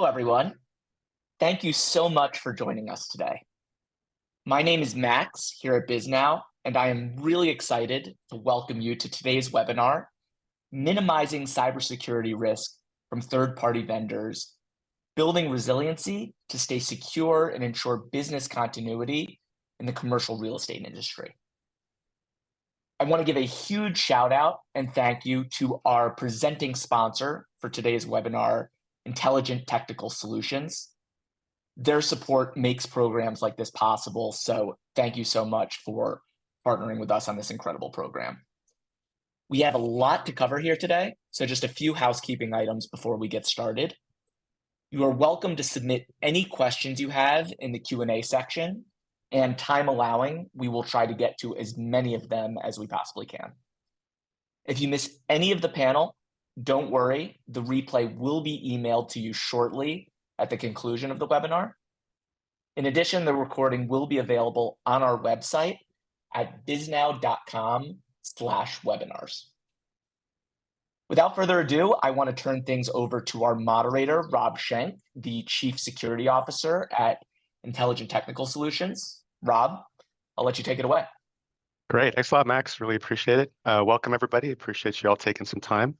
everyone. Thank you so much for joining us today. My name is Max here at BizNow, and I am really excited to welcome you to today's webinar, Minimizing Cybersecurity Risk from Third-Party Vendors, Building Resiliency to Stay Secure and Ensure Business Continuity in the Commercial Real Estate Industry. I want to give a huge shout out and thank you to our presenting sponsor for today's webinar, Intelligent Technical Solutions. Their support makes programs like this possible, so thank you so much for partnering with us on this incredible program. We have a lot to cover here today, so just a few housekeeping items before we get started. You are welcome to submit any questions you have in the Q&A section, and time allowing, we will try to get to as many of them as we possibly can. If you miss any of the panel, don't worry, the replay will be emailed to you shortly at the conclusion of the webinar. In addition, the recording will be available on our website at biznow.com/webinars. Without further ado, I want to turn things over to our moderator, Rob Schenk, the Chief Security Officer at Intelligent Technical Solutions. Rob, I'll let you take it away. Great. Thanks a lot, Max. Really appreciate it. Welcome, everybody. Appreciate you all taking some time.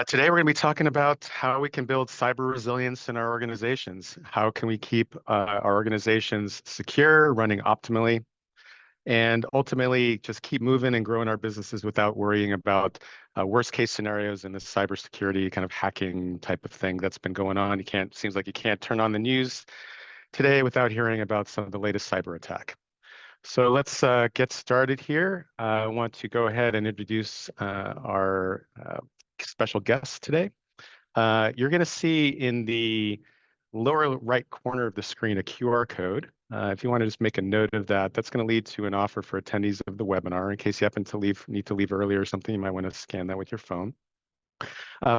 Today, we're going to be talking about how we can build cyber resilience in our organizations. How can we keep our organizations secure, running optimally, and ultimately just keep moving and growing our businesses without worrying about worst case scenarios in the cybersecurity kind of hacking type of thing that's been going on. Seems like you can't turn on the news today without hearing about some of the latest cyber attack. So let's get started here. I want to go ahead and introduce our special guest today. You're going to see in the lower right corner of the screen a QR code. If you want to just make a note of that, that's going to lead to an offer for attendees of the webinar. In case you happen to need to leave early or something, you might want to scan that with your phone.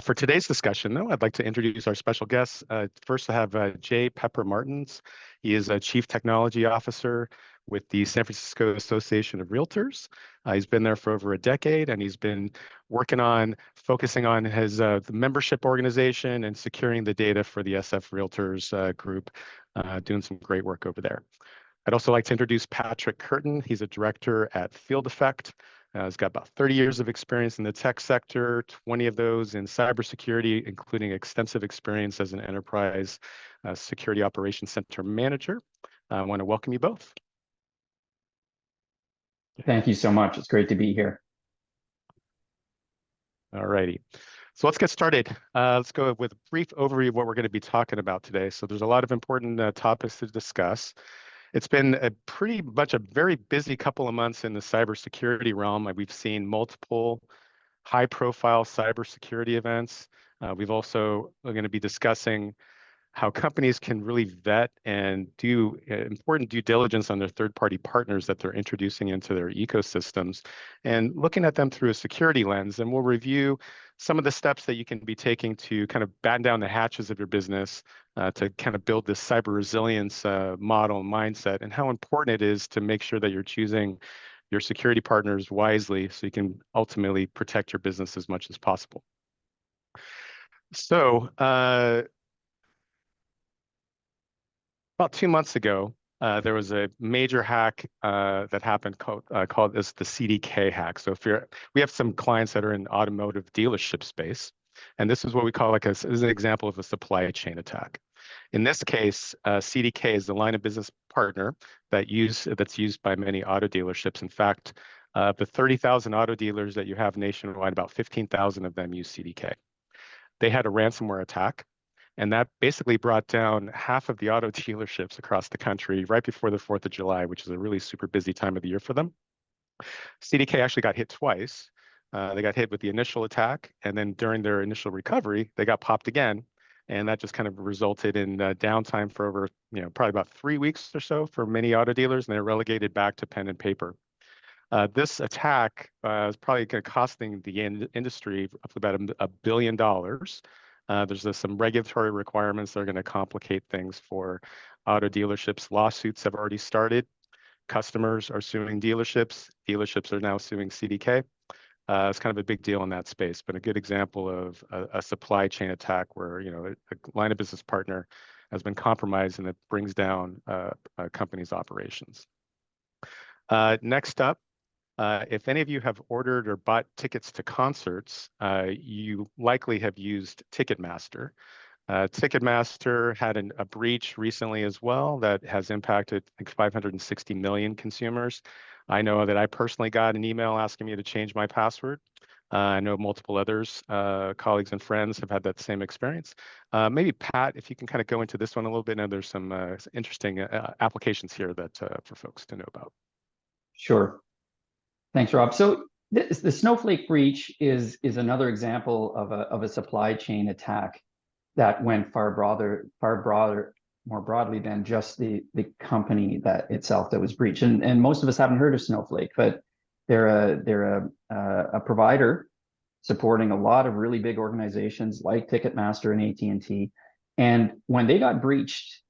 For today's discussion, though, I'd like to introduce our special guests. First, I have Jay Pepper-Martens. He is a Chief Technology Officer with the San Francisco Association of Realtors. He's been there for over a decade, and he's been focusing on his the membership organization and securing the data for the SF Realtors group, doing some great work over there. I'd also like to introduce Patrick Curtin. He's a director at Field Effect. He's got about 30 years of experience in the tech sector, 20 of those in cybersecurity, including extensive experience as an enterprise security operations center manager. I want to welcome you both. Thank you so much. It's great to be here. All righty. So let's get started. Let's go with a brief overview of what we're going to be talking about today. So there's a lot of important topics to discuss. It's been pretty much a very busy couple of months in the cybersecurity realm. We've seen multiple high-profile cybersecurity events. We're going to be discussing how companies can really vet and do important due diligence on their third-party partners that they're introducing into their ecosystems, and looking at them through a security lens. And we'll review some of the steps that you can be taking to kind of batten down the hatches of your business to kind of build this cyber resilience model and mindset, and how important it is to make sure that you're choosing your security partners wisely so you can ultimately protect your business as much as possible. So, about 2 months ago, there was a major hack that happened called this the CDK hack. So we have some clients that are in automotive dealership space, and this is what we call this is an example of a supply chain attack. In this case, CDK is the line of business partner that's used by many auto dealerships. In fact, the 30,000 auto dealers that you have nationwide, about 15,000 of them use CDK. They had a ransomware attack, and that basically brought down half of the auto dealerships across the country right before the 4th of July, which is a really super busy time of the year for them. CDK actually got hit twice. They got hit with the initial attack, and then during their initial recovery, they got popped again. And that just kind of resulted in downtime for over, probably about 3 weeks or so for many auto dealers, and they're relegated back to pen and paper. This attack is probably going to costing the industry about $1 billion. There's some regulatory requirements that are going to complicate things for auto dealerships. Lawsuits have already started. Customers are suing dealerships. Dealerships are now suing CDK. It's kind of a big deal in that space, but a good example of a supply chain attack where, a line of business partner has been compromised and it brings down a company's operations. Next up, if any of you have ordered or bought tickets to concerts, you likely have used Ticketmaster. Ticketmaster had a breach recently as well that has impacted, I think, 560 million consumers. I know that I personally got an email asking me to change my password. I know multiple others, colleagues and friends have had that same experience. Maybe Pat, if you can kind of go into this one a little bit. I know there's some interesting applications here that for folks to know about. Sure. Thanks, Rob. So the Snowflake breach is another example of a supply chain attack that went far broader, more broadly than just the company that itself that was breached. And most of us haven't heard of Snowflake, but they're a provider supporting a lot of really big organizations like Ticketmaster and AT&T. And when they got breached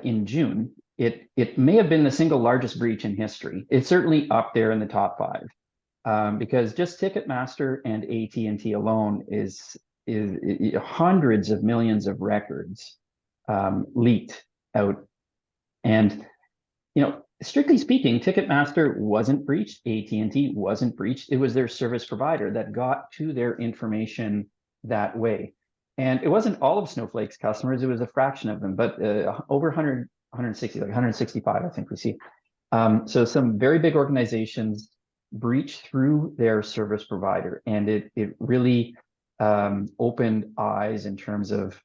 in June, it may have been the single largest breach in history. It's certainly up there in the top 5, because just Ticketmaster and AT&T alone is hundreds of millions of records leaked out. And strictly speaking, Ticketmaster wasn't breached, AT&T wasn't breached. It was their service provider that got to their information that way. And it wasn't all of Snowflake's customers, it was a fraction of them, but over 160, like 165, I think we see. So some very big organizations breached through their service provider, and it really opened eyes in terms of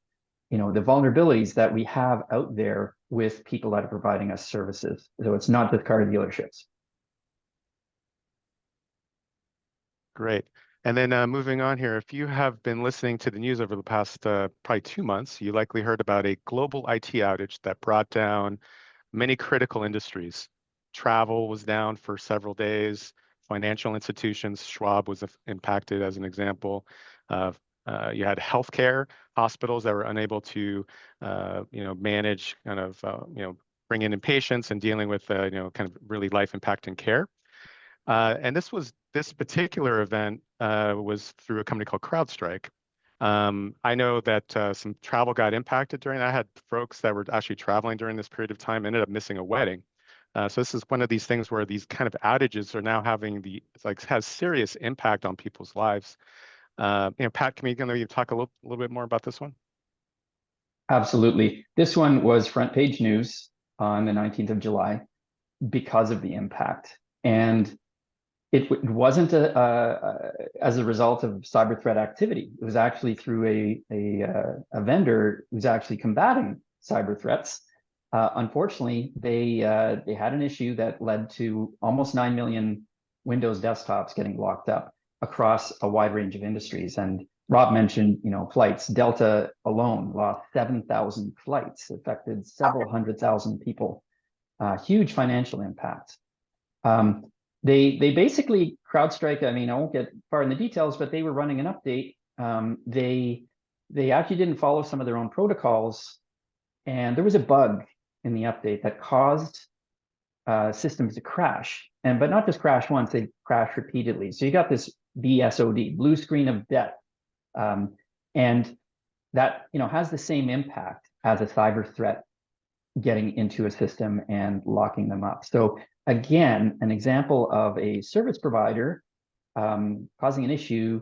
the vulnerabilities that we have out there with people that are providing us services. So it's not just car dealerships. Great. And then moving on here, if you have been listening to the news over the past probably 2 months, you likely heard about a global IT outage that brought down many critical industries. Travel was down for several days. Financial institutions, Schwab was impacted as an example. You had healthcare hospitals that were unable to, manage kind of, bring in patients and dealing with, kind of really life-impacting care. And this particular event was through a company called CrowdStrike. I know that some travel got impacted during that. I had folks that were actually traveling during this period of time, ended up missing a wedding. So this is one of these things where these kind of outages are now having has serious impact on people's lives. Pat, can you talk a little bit more about this one? Absolutely. This one was front page news on the 19th of July because of the impact. And it wasn't as a result of cyber threat activity. It was actually through a vendor who's actually combating cyber threats. Unfortunately, they had an issue that led to almost 9 million Windows desktops getting locked up across a wide range of industries. And Rob mentioned, flights. Delta alone lost 7,000 flights, affected several 100,000 people. Huge financial impact. They basically, CrowdStrike, I won't get far in the details, but they were running an update. They actually didn't follow some of their own protocols, and there was a bug in the update that caused systems to crash, but not just crash once, they crash repeatedly. So you got this BSOD, blue screen of death, and that has the same impact as a cyber threat getting into a system and locking them up. So again, an example of a service provider causing an issue,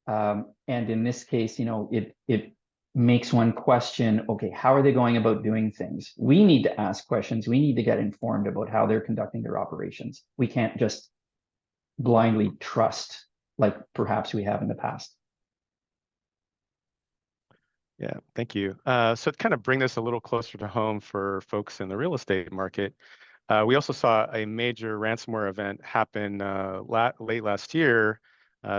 and in this case, it makes one question, okay, how are they going about doing things? We need to ask questions. We need to get informed about how they're conducting their operations. We can't just blindly trust like perhaps we have in the past. Yeah, thank you. So to kind of bring this a little closer to home for folks in the real estate market, we also saw a major ransomware event happen late last year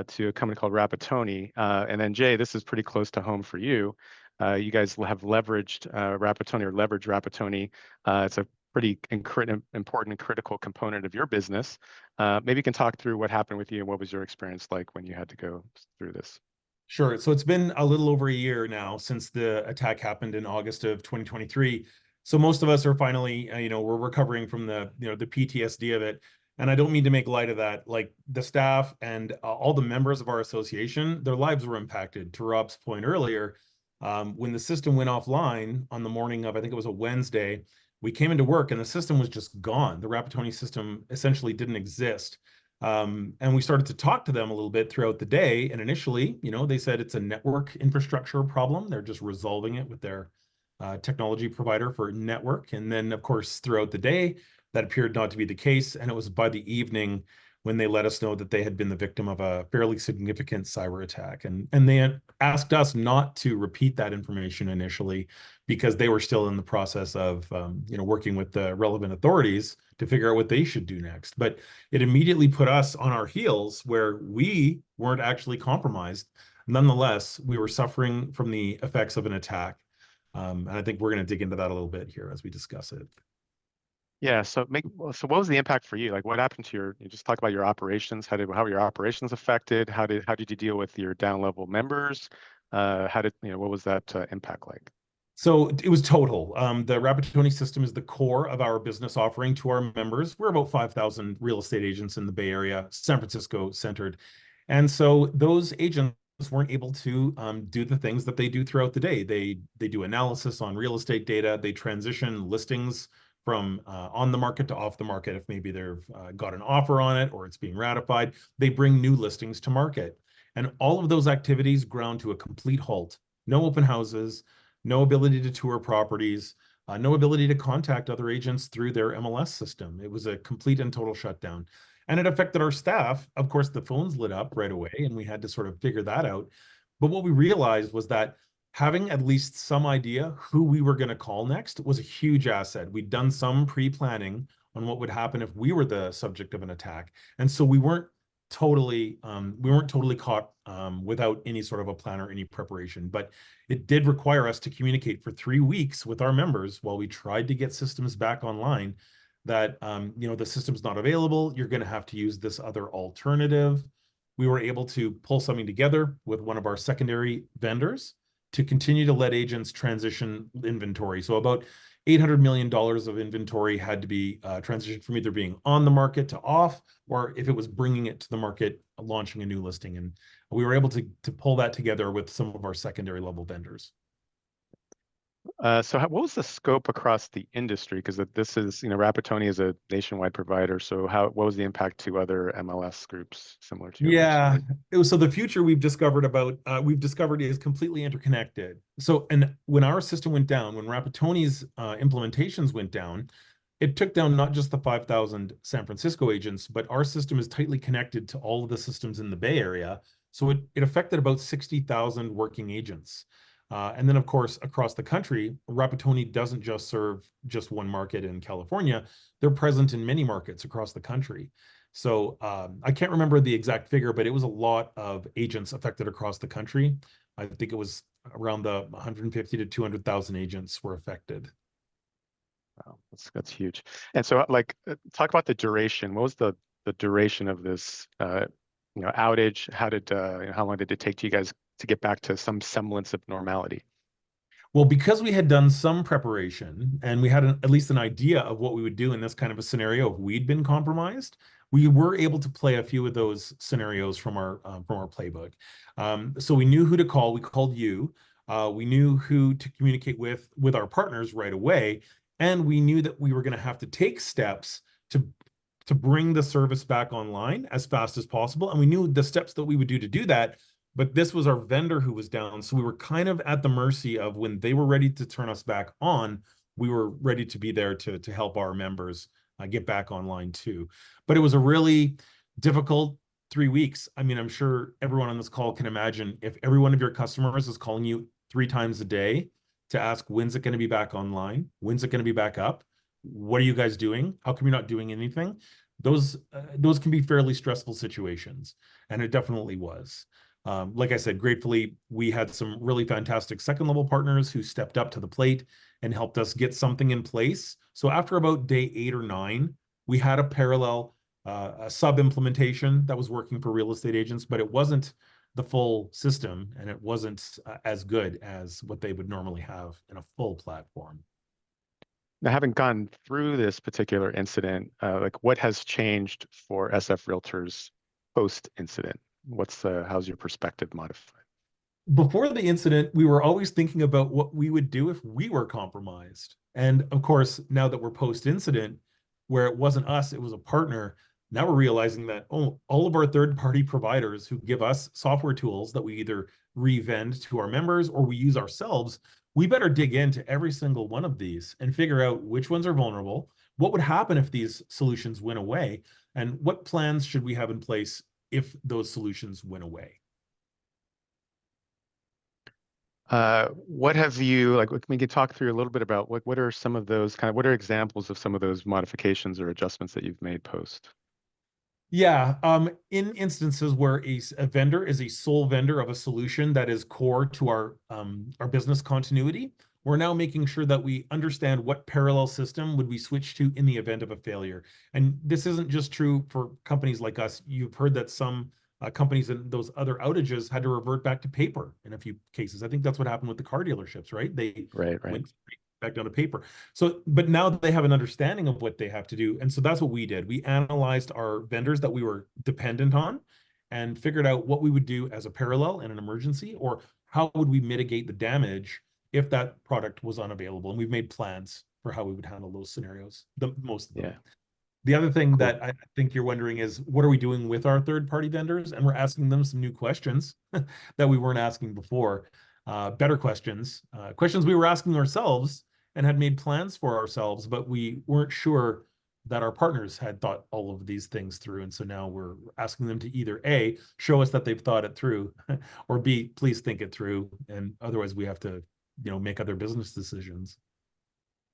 to a company called Rapattoni. And then Jay, this is pretty close to home for you. You guys have leveraged Rapattoni or leverage Rapattoni. It's a pretty important and critical component of your business. Maybe you can talk through what happened with you and what was your experience like when you had to go through this. Sure. So it's been a little over a year now since the attack happened in August of 2023. So most of us are finally, we're recovering from the PTSD of it. And I don't mean to make light of that. Like the staff and all the members of our association, their lives were impacted. To Rob's point earlier, when the system went offline on the morning of, I think it was a Wednesday, we came into work and the system was just gone. The Rapattoni system essentially didn't exist. And we started to talk to them a little bit throughout the day. And initially, they said it's a network infrastructure problem. They're just resolving it with their technology provider for network. And then, of course, throughout the day, that appeared not to be the case. And it was by the evening when they let us know that they had been the victim of a fairly significant cyber attack. And they asked us not to repeat that information initially because they were still in the process of working with the relevant authorities to figure out what they should do next. But it immediately put us on our heels where we weren't actually compromised. Nonetheless, we were suffering from the effects of an attack. And I think we're going to dig into that a little bit here as we discuss it. Yeah. So what was the impact for you? Like what happened to you just talk about your operations. How were your operations affected? How did you deal with your down level members? What was that impact like? So it was total. The Rapattoni system is the core of our business offering to our members. We're about 5,000 real estate agents in the Bay Area, San Francisco centered. And so those agents weren't able to do the things that they do throughout the day. They do analysis on real estate data. They transition listings from on the market to off the market. If maybe they've got an offer on it or it's being ratified, they bring new listings to market. And all of those activities ground to a complete halt. No open houses, no ability to tour properties, no ability to contact other agents through their MLS system. It was a complete and total shutdown. And it affected our staff. Of course, the phones lit up right away, and we had to sort of figure that out. But what we realized was that having at least some idea who we were going to call next was a huge asset. We'd done some pre-planning on what would happen if we were the subject of an attack. And so we weren't totally caught without any sort of a plan or any preparation. But it did require us to communicate for 3 weeks with our members while we tried to get systems back online that the system's not available. You're going to have to use this other alternative. We were able to pull something together with one of our secondary vendors to continue to let agents transition inventory. So about $800 million of inventory had to be transitioned from either being on the market to off, or if it was bringing it to the market, launching a new listing. And we were able to pull that together with some of our secondary level vendors. What was the scope across the industry? Because this is, Rapattoni is a nationwide provider. So what was the impact to other MLS groups similar to yours? Yeah, so the future we've discovered is completely interconnected. So, and when our system went down, when Rapattoni's implementations went down, it took down not just the 5,000 San Francisco agents, but our system is tightly connected to all of the systems in the Bay Area. So it affected about 60,000 working agents. And then, of course, across the country, Rapattoni doesn't just serve just one market in California. They're present in many markets across the country. So I can't remember the exact figure, but it was a lot of agents affected across the country. I think it was around the 150 to 200,000 agents were affected. Wow, that's huge. And so, talk about the duration. What was the duration of this, outage? How long did it take you guys to get back to some semblance of normality? Well, because we had done some preparation and we had at least an idea of what we would do in this kind of a scenario if we'd been compromised, we were able to play a few of those scenarios from our playbook. So we knew who to call. We called you. We knew who to communicate with our partners right away, and we knew that we were going to have to take steps to bring the service back online as fast as possible. And we knew the steps that we would do to do that. But this was our vendor who was down. So we were kind of at the mercy of when they were ready to turn us back on, we were ready to be there to help our members get back online too. But it was a really difficult 3 weeks. I mean, I'm sure everyone on this call can imagine if every one of your customers is calling you 3 times a day to ask, when's it going to be back online? When's it going to be back up? What are you guys doing? How come you're not doing anything? Those can be fairly stressful situations. And it definitely was. Like I said, gratefully, we had some really fantastic second level partners who stepped up to the plate and helped us get something in place. So after about day 8 or 9, we had a parallel a sub implementation that was working for real estate agents, but it wasn't the full system and it wasn't as good as what they would normally have in a full platform. Now, having gone through this particular incident, like what has changed for SF Realtors post-incident? How's your perspective modified? Before the incident, we were always thinking about what we would do if we were compromised. And of course, now that we're post-incident, where it wasn't us, it was a partner, now we're realizing that all of our third-party providers who give us software tools that we either revend to our members or we use ourselves, we better dig into every single one of these and figure out which ones are vulnerable, what would happen if these solutions went away, and what plans should we have in place if those solutions went away. What have you, like, we can talk through a little bit about what are some of those what are examples of some of those modifications or adjustments that you've made post? Yeah, in instances where a vendor is a sole vendor of a solution that is core to our business continuity, we're now making sure that we understand what parallel system would we switch to in the event of a failure. And this isn't just true for companies like us. You've heard that some companies in those other outages had to revert back to paper in a few cases. I think that's what happened with the car dealerships, right? They Right. went back down to paper. So, but now they have an understanding of what they have to do. And so that's what we did. We analyzed our vendors that we were dependent on and figured out what we would do as a parallel in an emergency, or how would we mitigate the damage if that product was unavailable. And we've made plans for how we would handle those scenarios, most of them. Yeah. The other thing Cool. that I think you're wondering is, what are we doing with our third-party vendors? And we're asking them some new questions that we weren't asking before. Better questions, questions we were asking ourselves and had made plans for ourselves, but we weren't sure that our partners had thought all of these things through. And so now we're asking them to either A, show us that they've thought it through, or B, please think it through. And otherwise we have to, make other business decisions.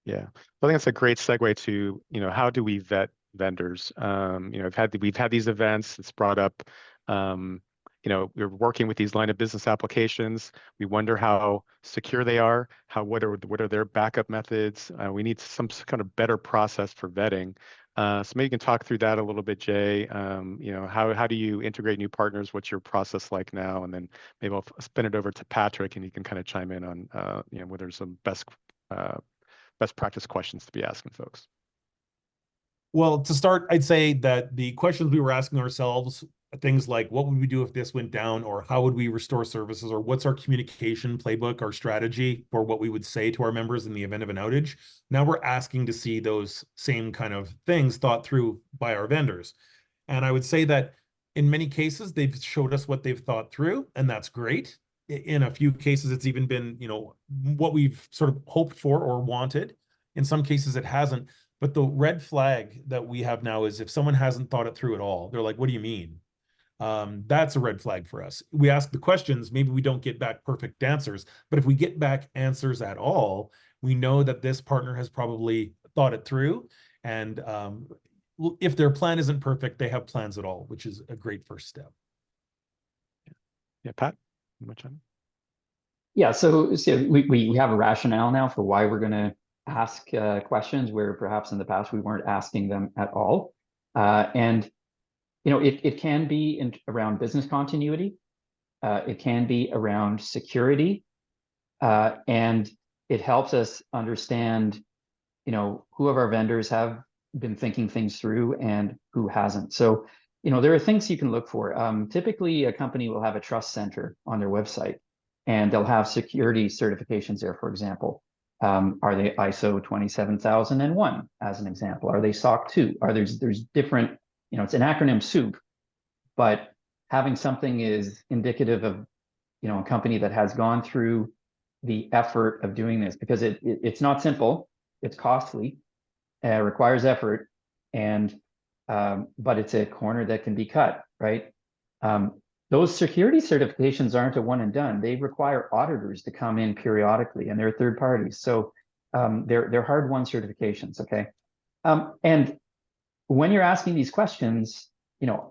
Yeah, I think that's a great segue to, how do we vet vendors? We've had these events. It's brought up, we're working with these line of business applications. We wonder how secure they are. What are their backup methods? We need some kind of better process for vetting. So maybe you can talk through that a little bit, Jay. How do you integrate new partners? What's your process like now? And then maybe I'll spin it over to Patrick, and he can kind of chime in on, whether there's some best practice questions to be asking folks. Well, to start, I'd say that the questions we were asking ourselves, things like, what would we do if this went down, or how would we restore services, or what's our communication playbook, our strategy for what we would say to our members in the event of an outage. Now we're asking to see those same kind of things thought through by our vendors. And I would say that in many cases, they've showed us what they've thought through, and that's great. In a few cases, it's even been, what we've sort of hoped for or wanted. In some cases, it hasn't. But the red flag that we have now is if someone hasn't thought it through at all, they're like, what do you mean? That's a red flag for us. We ask the questions, maybe we don't get back perfect answers, but if we get back answers at all, we know that this partner has probably thought it through. And if their plan isn't perfect, they have plans at all, which is a great first step. Yeah, Pat, much on? Yeah, so we have a rationale now for why we're going to ask questions where perhaps in the past we weren't asking them at all. And it can be around business continuity. It can be around security. And it helps us understand, who of our vendors have been thinking things through and who hasn't. So, there are things you can look for. Typically, a company will have a trust center on their website, and they'll have security certifications there, for example. Are they ISO 27001 as an example? Are they SOC 2? There's different, it's an acronym soup, but having something is indicative of, a company that has gone through the effort of doing this, because it's not simple, it's costly, requires effort, and but it's a corner that can be cut, right? Those security certifications aren't a one and done. They require auditors to come in periodically, and they're third parties. So they're hard-won certifications, okay? And when you're asking these questions,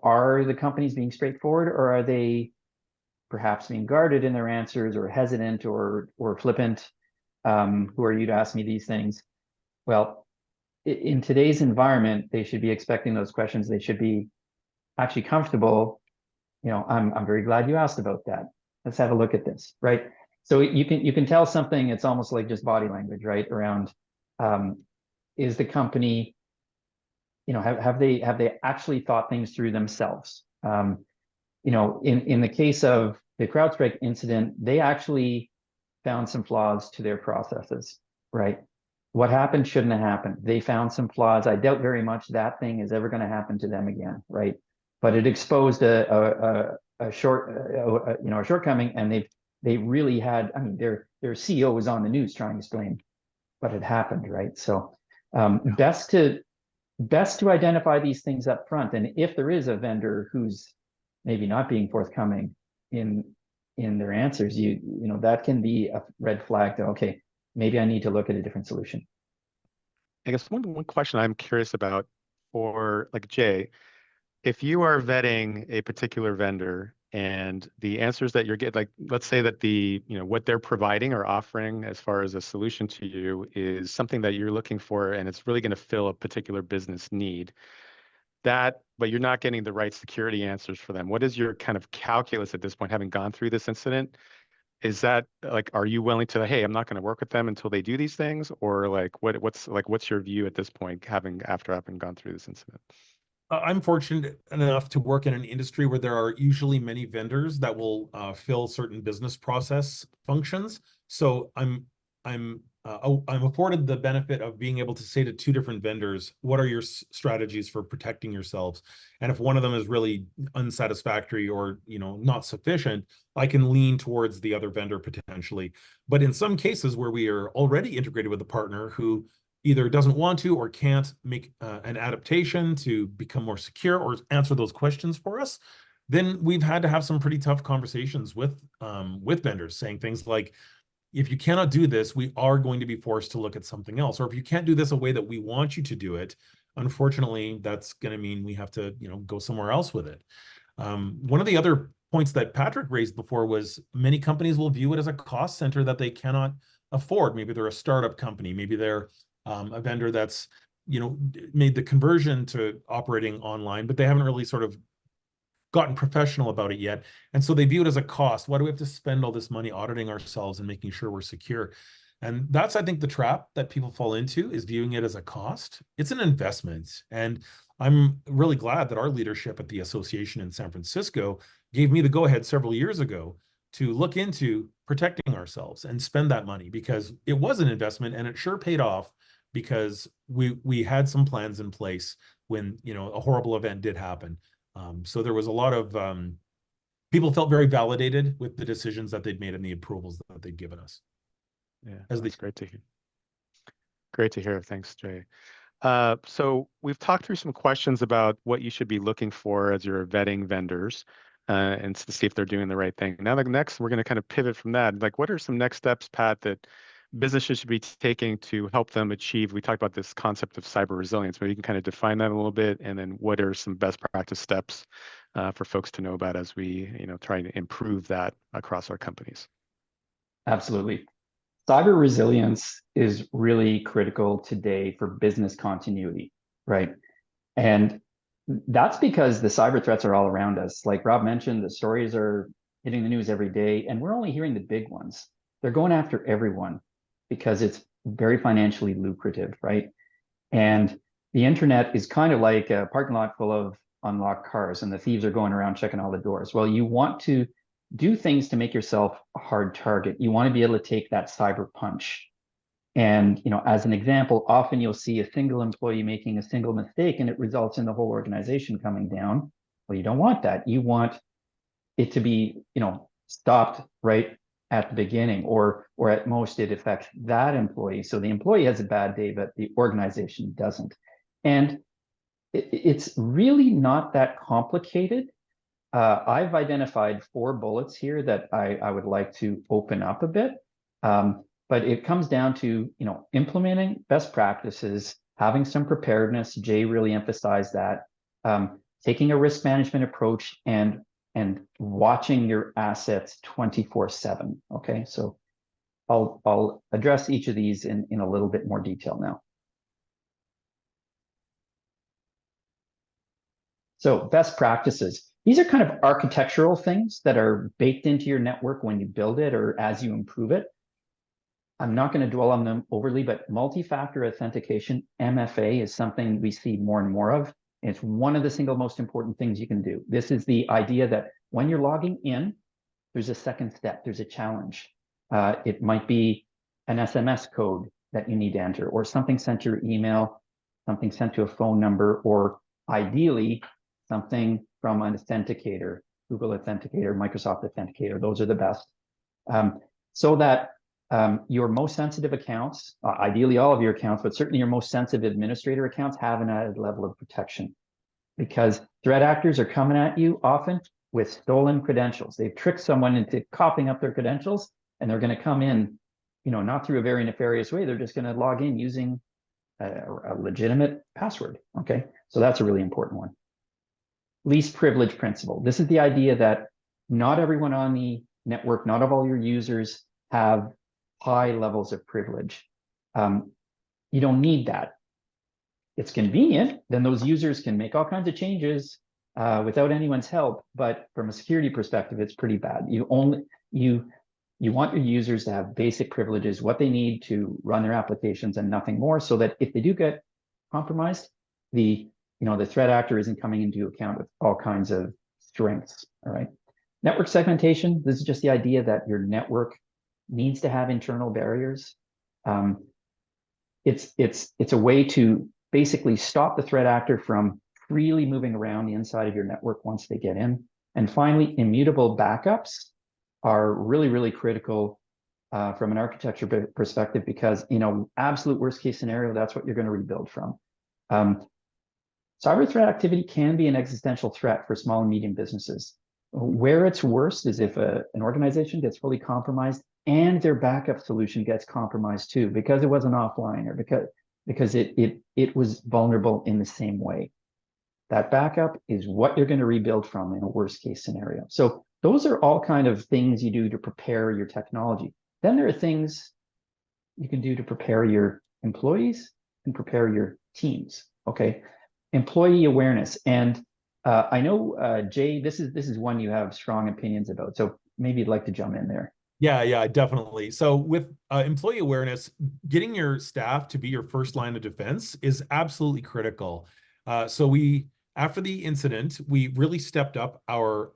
are the companies being straightforward, or are they perhaps being guarded in their answers, or hesitant, or flippant? Who are you to ask me these things? Well, in today's environment, they should be expecting those questions. They should be actually comfortable. I'm very glad you asked about that. Let's have a look at this, right? So you can tell something. It's almost like just body language, right? Around is the company, have they actually thought things through themselves? In the case of the CrowdStrike incident, they actually found some flaws to their processes, right? What happened shouldn't have happened. They found some flaws. I doubt very much that thing is ever going to happen to them again, right? But it exposed a shortcoming, and they really had. I mean, their CEO was on the news trying to explain what had happened, right? So best to identify these things up front, and if there is a vendor who's maybe not being forthcoming in their answers, that can be a red flag to, okay, maybe I need to look at a different solution. I guess one question I'm curious about for like Jay, if you are vetting a particular vendor and the answers that you're getting, like let's say that what they're providing or offering as far as a solution to you is something that you're looking for and it's really going to fill a particular business need, but you're not getting the right security answers for them. What is your kind of calculus at this point, having gone through this incident? Is that like, are you willing to, hey, I'm not going to work with them until they do these things? Or like, what's your view at this point, after having gone through this incident? I'm fortunate enough to work in an industry where there are usually many vendors that will fill certain business process functions. So I'm afforded the benefit of being able to say to two different vendors, what are your strategies for protecting yourselves? And if one of them is really unsatisfactory or not sufficient, I can lean towards the other vendor potentially. But in some cases where we are already integrated with a partner who either doesn't want to or can't make an adaptation to become more secure or answer those questions for us, then we've had to have some pretty tough conversations with vendors saying things like, if you cannot do this, we are going to be forced to look at something else. Or if you can't do this a way that we want you to do it, unfortunately, that's going to mean we have to, go somewhere else with it. One of the other points that Patrick raised before was many companies will view it as a cost center that they cannot afford. Maybe they're a startup company. Maybe they're a vendor that's, made the conversion to operating online, but they haven't really sort of gotten professional about it yet. And so they view it as a cost. Why do we have to spend all this money auditing ourselves and making sure we're secure? And that's, I think, the trap that people fall into, is viewing it as a cost. It's an investment. And I'm really glad that our leadership at the association in San Francisco gave me the go-ahead several years ago to look into protecting ourselves and spend that money, because it was an investment and it sure paid off, because we had some plans in place when a horrible event did happen. So there was a lot of people felt very validated with the decisions that they'd made and the approvals that they'd given us. Yeah, that's great to hear. Great to hear. Thanks, Jay. So we've talked through some questions about what you should be looking for as you're vetting vendors and to see if they're doing the right thing. Now, next, we're going to kind of pivot from that. Like, what are some next steps, Pat, that businesses should be taking to help them achieve? We talked about this concept of cyber resilience, but you can kind of define that a little bit. And then what are some best practice steps for folks to know about as we, try to improve that across our companies? Absolutely. Cyber resilience is really critical today for business continuity, right? And that's because the cyber threats are all around us. Like Rob mentioned, the stories are hitting the news every day, and we're only hearing the big ones. They're going after everyone because it's very financially lucrative, right? And the internet is kind of like a parking lot full of unlocked cars, and the thieves are going around checking all the doors. Well, you want to do things to make yourself a hard target. You want to be able to take that cyber punch. And as an example, often you'll see a single employee making a single mistake and it results in the whole organization coming down. Well, you don't want that. You want it to be, stopped right at the beginning, or at most it affects that employee. So the employee has a bad day, but the organization doesn't. And it's really not that complicated. I've identified 4 bullets here that I would like to open up a bit. But it comes down to, implementing best practices, having some preparedness. Jay really emphasized that. Taking a risk management approach and watching your assets 24/7. Okay, so I'll address each of these in a little bit more detail now. So best practices. These are kind of architectural things that are baked into your network when you build it or as you improve it. I'm not going to dwell on them overly, but multi-factor authentication, MFA, is something we see more and more of. And it's one of the single most important things you can do. This is the idea that when you're logging in, there's a second step, there's a challenge. It might be an SMS code that you need to enter, or something sent to your email, something sent to a phone number, or ideally something from an authenticator, Google Authenticator, Microsoft Authenticator. Those are the best. So that your most sensitive accounts, ideally all of your accounts, but certainly your most sensitive administrator accounts, have an added level of protection, because threat actors are coming at you often with stolen credentials. They've tricked someone into copying up their credentials, and they're going to come in, not through a very nefarious way. They're just going to log in using a legitimate password. Okay, so that's a really important one. Least privilege principle. This is the idea that not everyone on the network, not all your users have high levels of privilege. You don't need that. It's convenient, then those users can make all kinds of changes without anyone's help. But from a security perspective, it's pretty bad. You want your users to have basic privileges, what they need to run their applications, and nothing more, so that if they do get compromised, the threat actor isn't coming into account with all kinds of strengths. All right. Network segmentation. This is just the idea that your network needs to have internal barriers. It's a way to basically stop the threat actor from freely moving around the inside of your network once they get in. And finally, immutable backups are really, really critical from an architecture perspective, because, absolute worst case scenario, that's what you're going to rebuild from. Cyber threat activity can be an existential threat for small and medium businesses. Where it's worst is if an organization gets fully compromised and their backup solution gets compromised too, because it wasn't offline, or because it was vulnerable in the same way. That backup is what you're going to rebuild from in a worst case scenario. So those are all kind of things you do to prepare your technology. Then there are things you can do to prepare your employees and prepare your teams. Okay, employee awareness. And I know, Jay, this is one you have strong opinions about. So maybe you'd like to jump in there. Yeah, definitely. So with employee awareness, getting your staff to be your first line of defense is absolutely critical. So after the incident, we really stepped up our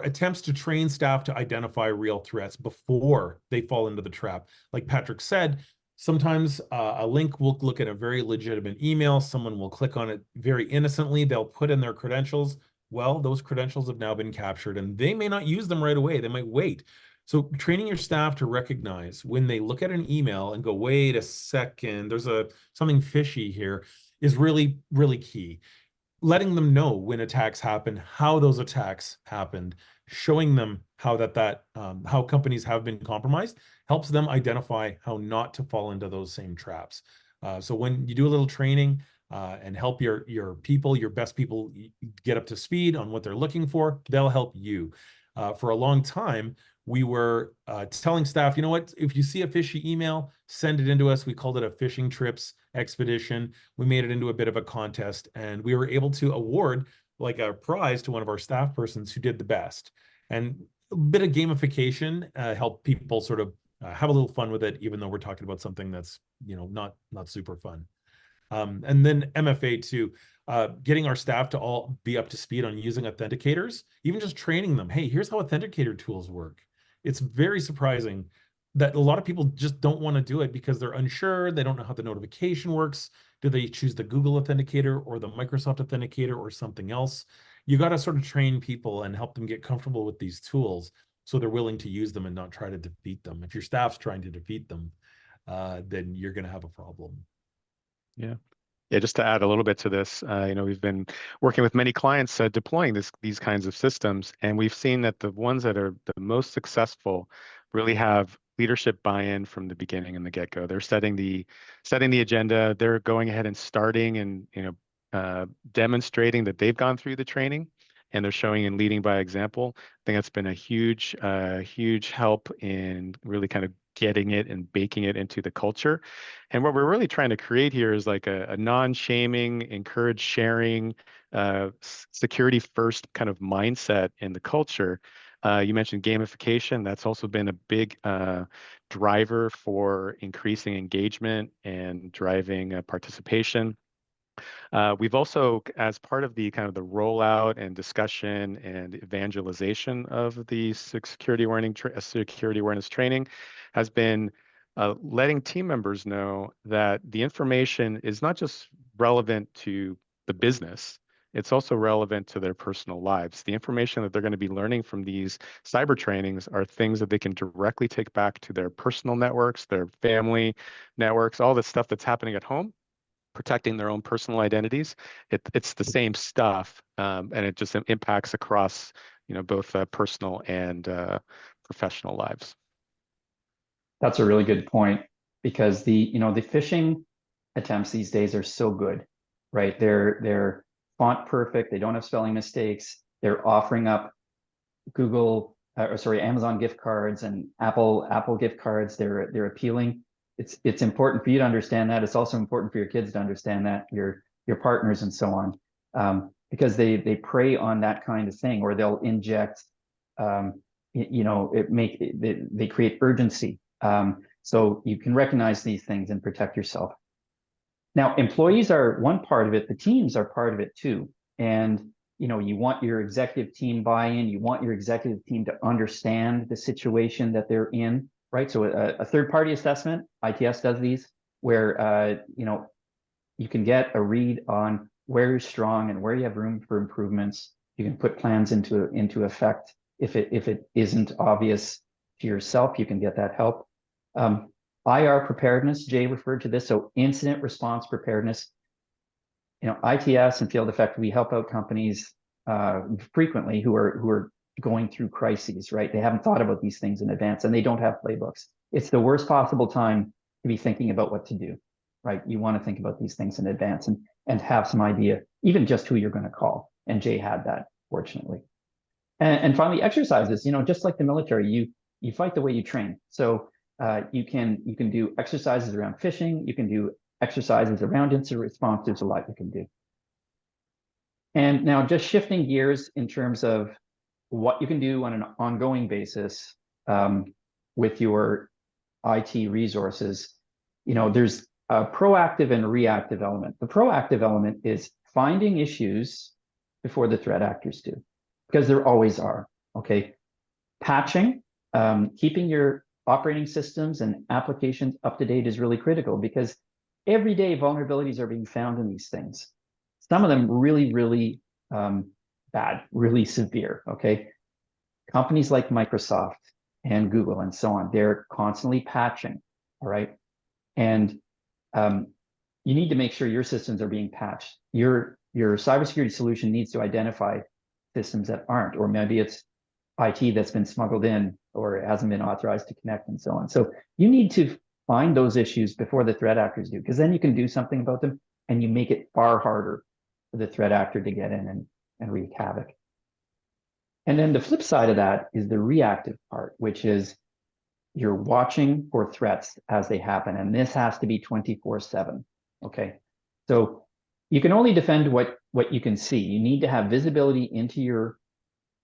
attempts to train staff to identify real threats before they fall into the trap. Like Patrick said, sometimes a link will look at a very legitimate email. Someone will click on it very innocently. They'll put in their credentials. Well, those credentials have now been captured, and they may not use them right away. They might wait. So training your staff to recognize when they look at an email and go, wait a second, there's something fishy here, is really, really key. Letting them know when attacks happen, how those attacks happened, showing them how how companies have been compromised helps them identify how not to fall into those same traps. So when you do a little training and help your people, your best people, get up to speed on what they're looking for, they'll help you. For a long time, we were telling staff, you know what, if you see a fishy email, send it into us. We called it a phishing trips expedition. We made it into a bit of a contest, and we were able to award like a prize to one of our staff persons who did the best. And a bit of gamification helped people sort of have a little fun with it, even though we're talking about something that's, not super fun. And then MFA too, getting our staff to all be up to speed on using authenticators, even just training them. Hey, here's how authenticator tools work. It's very surprising that a lot of people just don't want to do it because they're unsure. They don't know how the notification works. Do they choose the Google Authenticator or the Microsoft Authenticator or something else? You got to sort of train people and help them get comfortable with these tools so they're willing to use them and not try to defeat them. If your staff's trying to defeat them, then you're going to have a problem. Yeah. Yeah, just to add a little bit to this, we've been working with many clients deploying these kinds of systems, and we've seen that the ones that are the most successful really have leadership buy-in from the beginning and the get-go. They're setting the agenda. They're going ahead and starting and demonstrating that they've gone through the training, and they're showing and leading by example. I think that's been a huge help in really kind of getting it and baking it into the culture. And what we're really trying to create here is like a non-shaming, encourage sharing, security first kind of mindset in the culture You mentioned gamification. That's also been a big driver for increasing engagement and driving participation. We've also, as part of the kind of the rollout and discussion and evangelization of the security awareness training, has been letting team members know that the information is not just relevant to the business, it's also relevant to their personal lives. The information that they're going to be learning from these cyber trainings are things that they can directly take back to their personal networks, their family networks, all the stuff that's happening at home, protecting their own personal identities. It's the same stuff, and it just impacts across, both personal and professional lives. That's a really good point, because the phishing attempts these days are so good, right? They're font perfect. They don't have spelling mistakes. They're offering up Amazon gift cards and Apple gift cards. They're appealing. It's important for you to understand that. It's also important for your kids to understand that, your partners and so on, because they prey on that kind of thing, or they'll inject, they create urgency. So you can recognize these things and protect yourself. Now, employees are one part of it. The teams are part of it too. And, you want your executive team buy-in. You want your executive team to understand the situation that they're in, right? So a third-party assessment, ITS does these, where, you can get a read on where you're strong and where you have room for improvements. You can put plans into effect. If it isn't obvious to yourself, you can get that help. IR preparedness, Jay referred to this, so incident response preparedness. ITS and Field Effect, we help out companies frequently who are going through crises, right? They haven't thought about these things in advance, and they don't have playbooks. It's the worst possible time to be thinking about what to do, right? You want to think about these things in advance and have some idea, even just who you're going to call. And Jay had that, fortunately. And finally, exercises. Just like the military, you fight the way you train. So you can do exercises around phishing. You can do exercises around incident response. There's a lot you can do. And now, just shifting gears in terms of what you can do on an ongoing basis with your IT resources. There's a proactive and reactive element. The proactive element is finding issues before the threat actors do, because there always are. Okay, patching, keeping your operating systems and applications up to date is really critical, because every day vulnerabilities are being found in these things. Some of them really, really bad, really severe. Okay, companies like Microsoft and Google and so on, they're constantly patching. All right, and you need to make sure your systems are being patched. Your cybersecurity solution needs to identify systems that aren't, or maybe it's IT that's been smuggled in or it hasn't been authorized to connect and so on. So you need to find those issues before the threat actors do, because then you can do something about them, and you make it far harder for the threat actor to get in and wreak havoc. And then the flip side of that is the reactive part, which is you're watching for threats as they happen. And this has to be 24/7. Okay. So you can only defend what you can see. You need to have visibility into your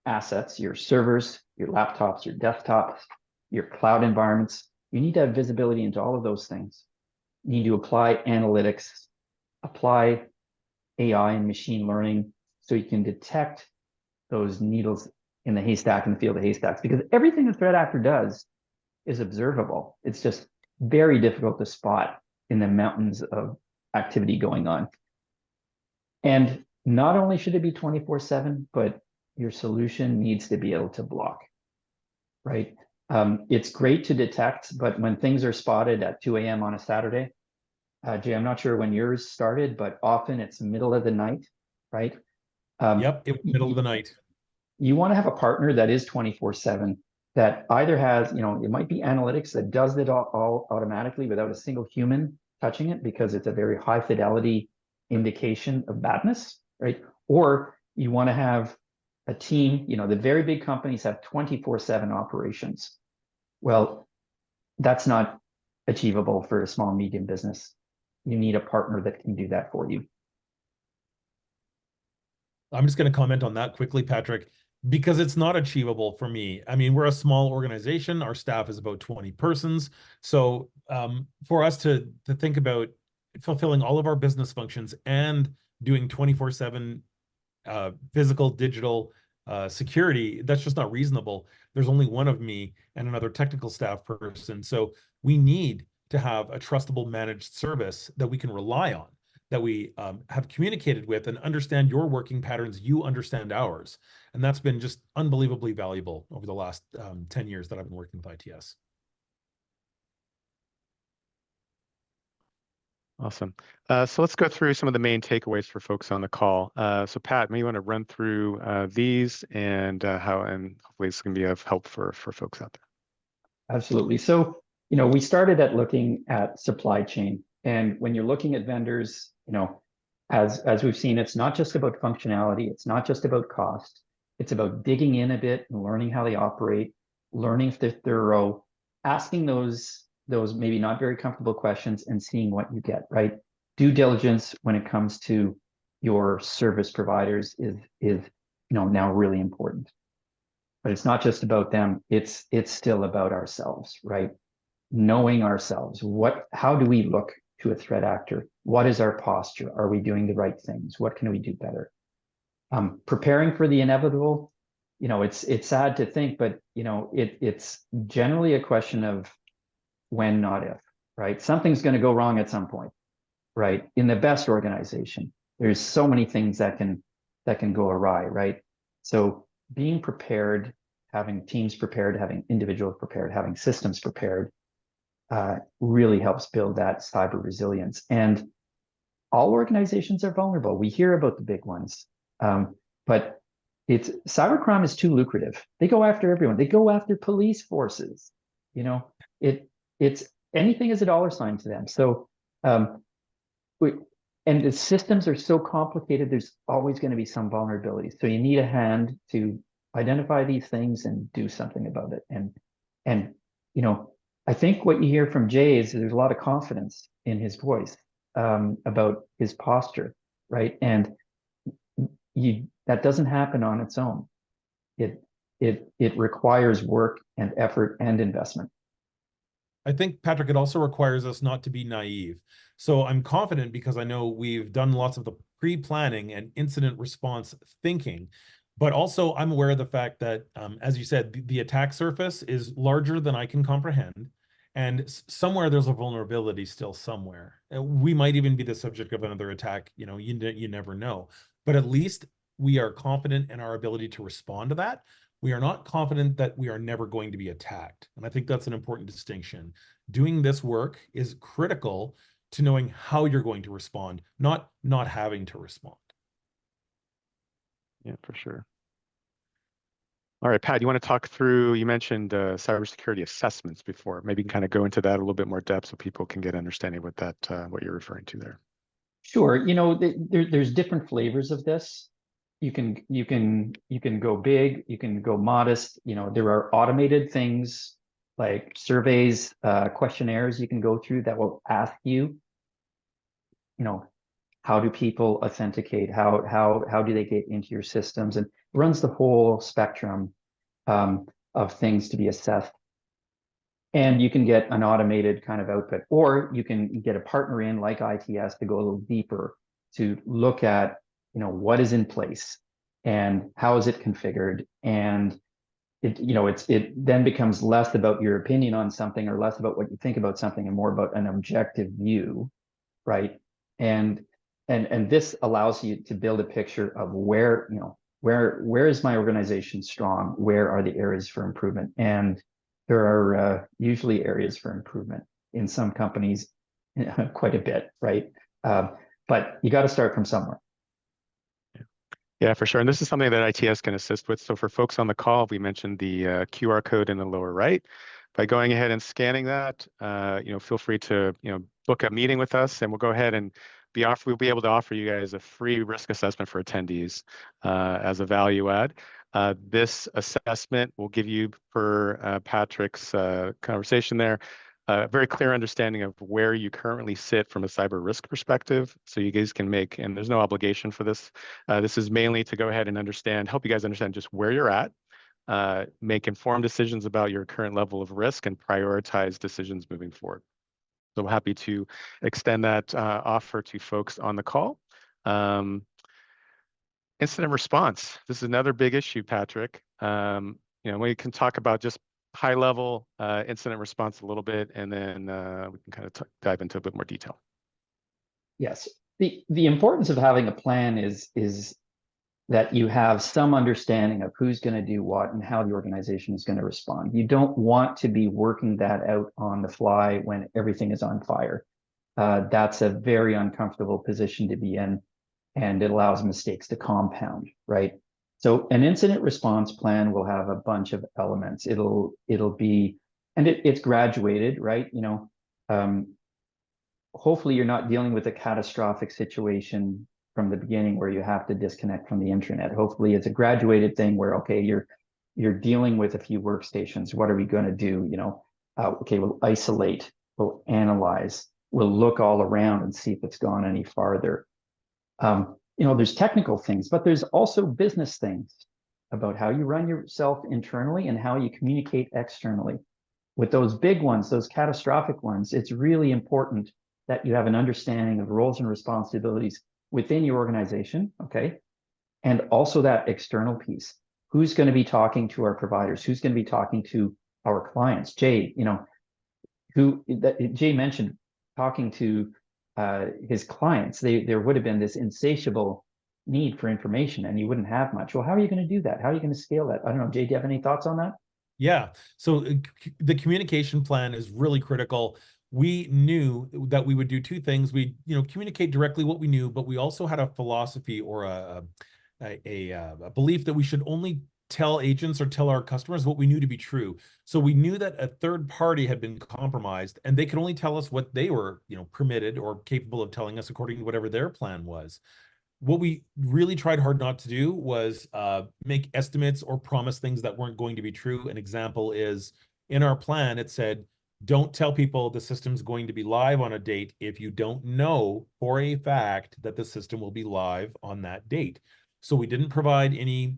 assets, your servers, your laptops, your desktops, your cloud environments. You need to have visibility into all of those things. You need to apply analytics, apply AI and machine learning, so you can detect those needles in the haystack, in the field of haystacks, because everything the threat actor does is observable. It's just very difficult to spot in the mountains of activity going on. And not only should it be 24/7, but your solution needs to be able to block, right? It's great to detect, but when things are spotted at 2 a.m. on a Saturday, Jay, I'm not sure when yours started, but often it's middle of the night, right? Yep, it was middle of the night. You want to have a partner that is 24/7, that either has, it might be analytics that does it all automatically without a single human touching it, because it's a very high fidelity indication of badness, right? Or you want to have a team, the very big companies have 24/7 operations. Well, that's not achievable for a small, medium business. You need a partner that can do that for you. I'm just going to comment on that quickly, Patrick. because it's not achievable for me. I mean, we're a small organization. Our staff is about 20 persons. So for us to think about fulfilling all of our business functions and doing 24/7 physical, digital security, that's just not reasonable. There's only one of me and another technical staff person. So we need to have a trustable managed service that we can rely on, that we have communicated with and understand your working patterns, you understand ours. And that's been just unbelievably valuable over the last 10 years that I've been working with ITS. Awesome. So let's go through some of the main takeaways for folks on the call. So Pat, maybe you want to run through these and and hopefully it's going to be of help for folks out there. Absolutely. So, we started at looking at supply chain. And when you're looking at vendors, as we've seen, it's not just about functionality. It's not just about cost. It's about digging in a bit and learning how they operate, learning if they're thorough, asking those maybe not very comfortable questions and seeing what you get, right? Due diligence when it comes to your service providers is now really important. But it's not just about them, it's still about ourselves, right? Knowing ourselves. How do we look to a threat actor? What is our posture? Are we doing the right things? What can we do better? Preparing for the inevitable, it's sad to think, but it's generally a question of when, not if, right? Something's going to go wrong at some point, right? In the best organization, there's so many things that can go awry, right? So being prepared, having teams prepared, having individuals prepared, having systems prepared, really helps build that cyber resilience. And all organizations are vulnerable. We hear about the big ones, but cybercrime is too lucrative. They go after everyone. They go after police forces. It's anything is a dollar sign to them. So, and the systems are so complicated. There's always going to be some vulnerabilities. So you need a hand to identify these things and do something about it. And I think what you hear from Jay is there's a lot of confidence in his voice about his posture, right? And that doesn't happen on its own. It requires work and effort and investment. I think, Patrick, it also requires us not to be naive. So I'm confident because I know we've done lots of the pre-planning and incident response thinking, but also I'm aware of the fact that, as you said, the attack surface is larger than I can comprehend. And somewhere there's a vulnerability still somewhere. We might even be the subject of another attack. You never know. But at least we are confident in our ability to respond to that. We are not confident that we are never going to be attacked. And I think that's an important distinction. Doing this work is critical to knowing how you're going to respond, not having to respond. Yeah, for sure. All right, Pat, you want to talk through, you mentioned cybersecurity assessments before. Maybe you can kind of go into that a little bit more depth so people can get an understanding what you're referring to there. Sure. There's different flavors of this. You can go big, you can go modest. There are automated things like surveys, questionnaires you can go through that will ask you, how do people authenticate? How do they get into your systems? And it runs the whole spectrum of things to be assessed. And you can get an automated kind of output, or you can get a partner in like ITS to go a little deeper to look at what is in place and how is it configured. And it then becomes less about your opinion on something or less about what you think about something and more about an objective view, right? And this allows you to build a picture of where is my organization strong? Where are the areas for improvement? And there are usually areas for improvement in some companies, quite a bit, right? But you got to start from somewhere. Yeah, for sure. And this is something that ITS can assist with. So for folks on the call, we mentioned the QR code in the lower right. By going ahead and scanning that, feel free to book a meeting with us, and we'll go ahead and we'll be able to offer you guys a free risk assessment for attendees as a value add. This assessment will give you, per Patrick's conversation there, a very clear understanding of where you currently sit from a cyber risk perspective. So you guys can make, and there's no obligation for this. This is mainly to go ahead and help you guys understand just where you're at, make informed decisions about your current level of risk, and prioritize decisions moving forward. So I'm happy to extend that offer to folks on the call. Incident response. This is another big issue, Patrick. We can talk about just high level incident response a little bit, and then we can kind of dive into a bit more detail. Yes. The importance of having a plan is that you have some understanding of who's going to do what and how the organization is going to respond. You don't want to be working that out on the fly when everything is on fire. That's a very uncomfortable position to be in, and it allows mistakes to compound, right? So an incident response plan will have a bunch of elements. It'll be, and it's graduated, right? Hopefully you're not dealing with a catastrophic situation from the beginning where you have to disconnect from the internet. Hopefully it's a graduated thing where, okay, you're dealing with a few workstations. What are we going to do? Okay, we'll isolate, we'll analyze, we'll look all around and see if it's gone any farther. There's technical things, but there's also business things about how you run yourself internally and how you communicate externally. With those big ones, those catastrophic ones, it's really important that you have an understanding of roles and responsibilities within your organization, okay? And also that external piece. Who's going to be talking to our providers? Who's going to be talking to our clients? Jay, Jay mentioned talking to his clients. There would have been this insatiable need for information, and you wouldn't have much. Well, how are you going to do that? How are you going to scale that? I don't know, Jay, do you have any thoughts on that? Yeah. So the communication plan is really critical. We knew that we would do two things. We, communicate directly what we knew, but we also had a philosophy or a belief that we should only tell agents or tell our customers what we knew to be true. So we knew that a third party had been compromised, and they could only tell us what they were, permitted or capable of telling us according to whatever their plan was. What we really tried hard not to do was make estimates or promise things that weren't going to be true. An example is in our plan, it said, don't tell people the system's going to be live on a date if you don't know for a fact that the system will be live on that date. So we didn't provide any,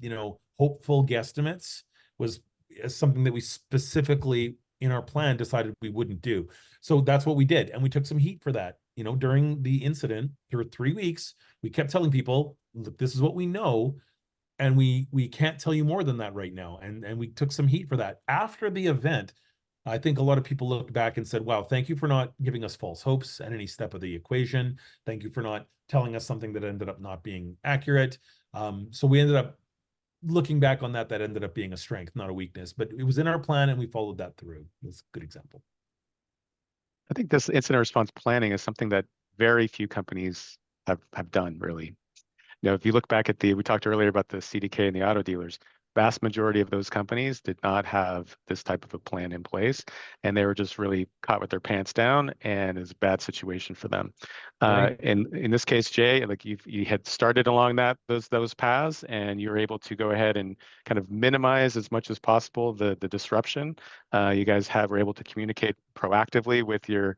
hopeful guesstimates. Was something that we specifically in our plan decided we wouldn't do. So that's what we did. And we took some heat for that. During the incident, there were 3 weeks, we kept telling people, look, this is what we know, and we can't tell you more than that right now. And we took some heat for that. After the event, I think a lot of people looked back and said, wow, thank you for not giving us false hopes at any step of the equation. Thank you for not telling us something that ended up not being accurate. So we ended up looking back on that ended up being a strength, not a weakness, but it was in our plan and we followed that through. That's a good example. I think this incident response planning is something that very few companies have done, really. If you look back at we talked earlier about the CDK and the auto dealers, vast majority of those companies did not have this type of a plan in place, and they were just really caught with their pants down, and it's a bad situation for them. Right. In this case, Jay, like you had started along those paths, and you were able to go ahead and kind of minimize as much as possible the disruption. You guys were able to communicate proactively with your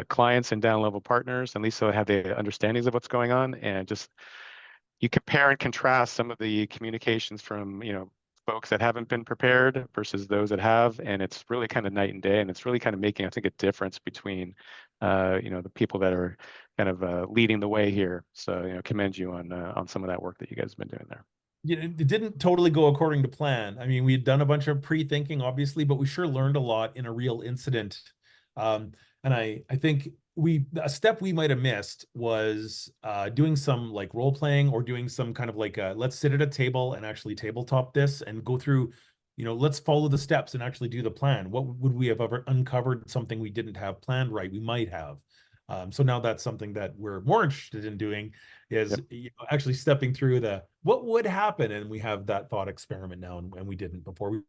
clients and down level partners, at least so they have the understandings of what's going on, and just you compare and contrast some of the communications from folks that haven't been prepared versus those that have, and it's really kind of night and day, and it's really kind of making, I think, a difference between the people that are kind of leading the way here. So commend you on some of that work that you guys have been doing there. It didn't totally go according to plan. I mean, we had done a bunch of pre-thinking, obviously, but we sure learned a lot in a real incident. And I think a step we might have missed was doing some like role playing or doing some kind of like let's sit at a table and actually tabletop this and go through, let's follow the steps and actually do the plan. What would we have ever uncovered something we didn't have planned right? We might have. So now that's something that we're more interested in doing is actually stepping through what would happen, and we have that thought experiment now, and we didn't before.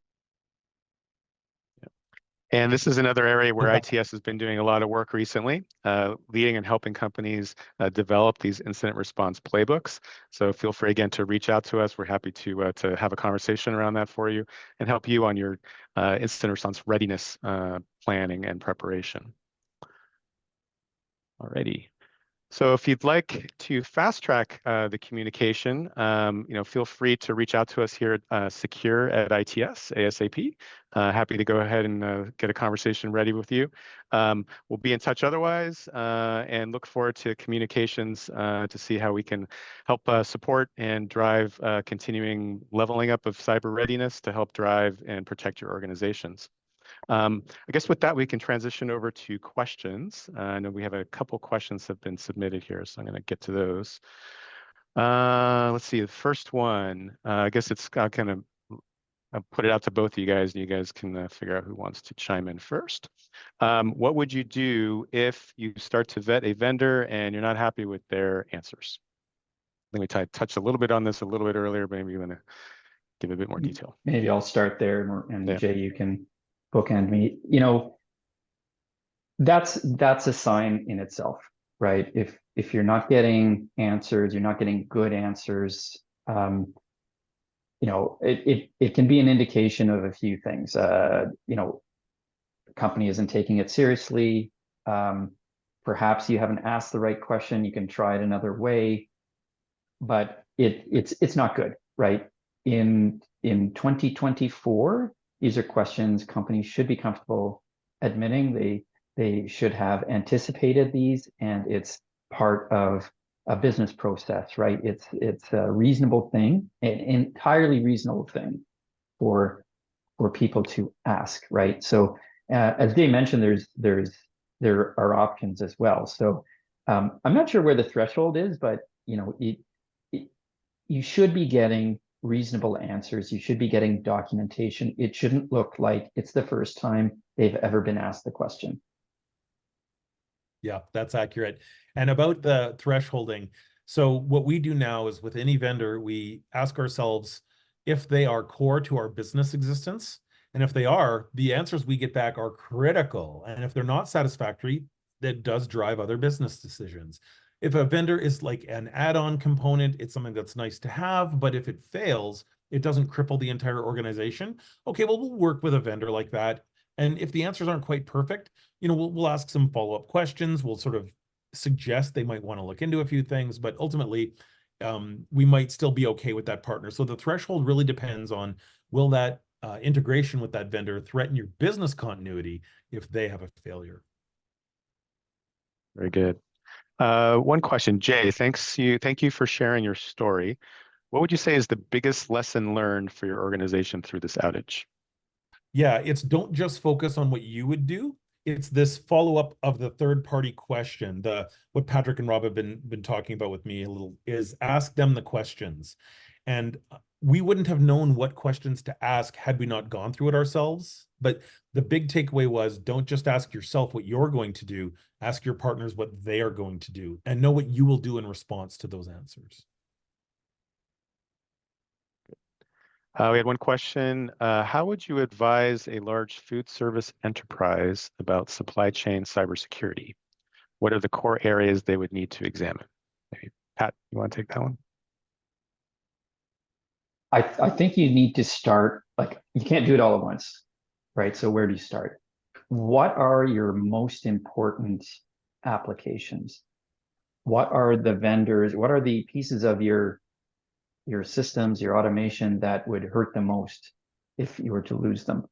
And this is another area where ITS has been doing a lot of work recently, leading and helping companies develop these incident response playbooks. So feel free again to reach out to us. We're happy to have a conversation around that for you and help you on your incident response readiness planning and preparation. Alrighty. So if you'd like to fast track the communication, feel free to reach out to us here at Secure at ITS ASAP. Happy to go ahead and get a conversation ready with you. We'll be in touch otherwise, and look forward to communications to see how we can help support and drive continuing leveling up of cyber readiness to help drive and protect your organizations. I guess with that, we can transition over to questions. I know we have a couple questions that have been submitted here, so I'm going to get to those. Let's see, the first one, I guess it's kind of, I'll put it out to both of you guys, and you guys can figure out who wants to chime in first. What would you do if you start to vet a vendor and you're not happy with their answers? I think we touched a little bit on this a little bit earlier, but maybe you want to give a bit more detail. Maybe I'll start there, and Yeah. Jay, you can bookend me. That's a sign in itself, right? If you're not getting answers, you're not getting good answers, it can be an indication of a few things. The company isn't taking it seriously. Perhaps you haven't asked the right question. You can try it another way, but it's not good, right? In 2024, these are questions companies should be comfortable admitting. They should have anticipated these, and it's part of a business process, right? It's a reasonable thing, an entirely reasonable thing for people to ask, right? So as Dave mentioned, there are options as well. So I'm not sure where the threshold is, but you should be getting reasonable answers. You should be getting documentation. It shouldn't look like it's the first time they've ever been asked the question. Yeah, that's accurate. And about the thresholding, so what we do now is with any vendor, we ask ourselves if they are core to our business existence. And if they are, the answers we get back are critical. And if they're not satisfactory, that does drive other business decisions. If a vendor is like an add-on component, it's something that's nice to have, but if it fails, it doesn't cripple the entire organization. Okay, well, we'll work with a vendor like that. And if the answers aren't quite perfect, we'll ask some follow-up questions. We'll sort of suggest they might want to look into a few things, but ultimately, we might still be okay with that partner. So the threshold really depends on, will that integration with that vendor threaten your business continuity if they have a failure? Very good. One question, Jay, thank you for sharing your story. What would you say is the biggest lesson learned for your organization through this outage? Yeah, it's don't just focus on what you would do. It's this follow-up of the third-party question. What Patrick and Rob have been talking about with me a little is ask them the questions. And we wouldn't have known what questions to ask had we not gone through it ourselves. But the big takeaway was, don't just ask yourself what you're going to do, ask your partners what they are going to do, and know what you will do in response to those answers. We had one question. How would you advise a large food service enterprise about supply chain cybersecurity? What are the core areas they would need to examine? Maybe Pat, you want to take that one? I think you need to start, like, you can't do it all at once, right? So where do you start? What are your most important applications? What are the vendors? What are the pieces of your systems, your automation that would hurt the most if you were to lose them,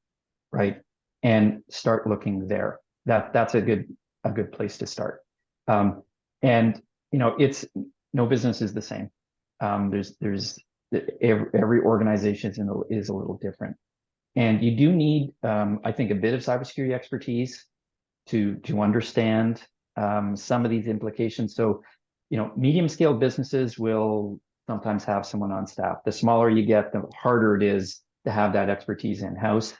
right? And start looking there. That's a good place to start. And it's no business is the same. There's every organization is a little different, and you do need, I think, a bit of cybersecurity expertise to understand some of these implications. So, medium scale businesses will sometimes have someone on staff. The smaller you get, the harder it is to have that expertise in-house,